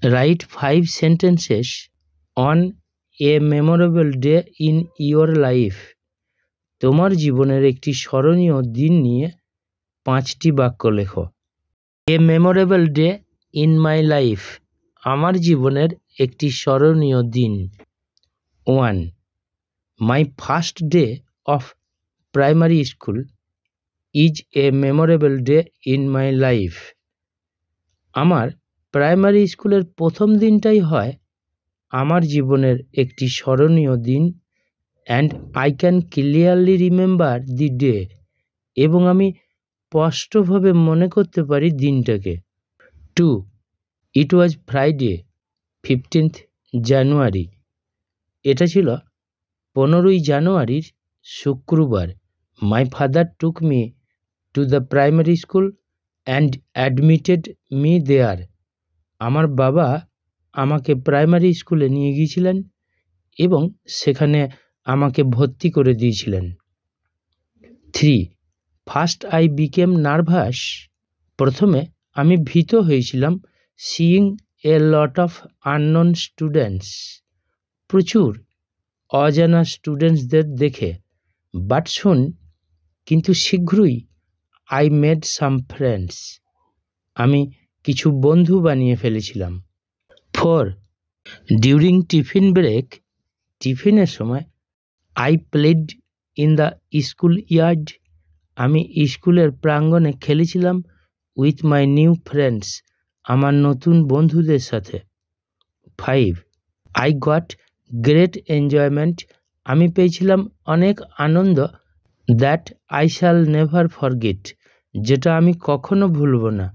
Write 5 sentences on a memorable day in your life. তোমার জীবনের একটি স্মরণীয় দিন নিয়ে 5টি বাক্য লেখো। A memorable day in my life. আমার জীবনের একটি স্মরণীয় দিন। 1. My first day of primary school is a memorable day in my life. আমার প্রাইমারি স্কুলের প্রথম দিনটাই হয় আমার জীবনের একটি স্মরণীয় দিন। And I can clearly remember the day, এবং আমি স্পষ্টভাবে মনে করতে পারি দিনটাকে। 2. It was Friday 15th January. এটা ছিল 15ই জানুয়ারির শুক্রবার। My father took me to the primary school and admitted me there. আমার বাবা আমাকে প্রাইমারি স্কুলে নিয়ে গিয়েছিলেন এবং সেখানে আমাকে ভর্তি করে দিয়েছিলেন। 3. First I became nervous. প্রথমে আমি ভীত হয়েছিলাম। Seeing A lot of unknown students. প্রচুর অজানা স্টুডেন্টসদের দেখে। বাট শুন, কিন্তু শীঘ্রই আই মেড সাম ফ্রেন্ডস। আমি কিছু বন্ধু বানিয়ে ফেলেছিলাম। 4. During tiffin break. টিফিনের সময় I played in the school yard. আমি স্কুলের প্রাঙ্গণে খেলেছিলাম উইথ মাই নিউ ফ্রেন্ডস। আমার নতুন বন্ধুদের সাথে। 5. I got great enjoyment. আমি পেয়েছিলাম অনেক আনন্দ। That I shall never forget. যেটা আমি কখনো ভুলব না।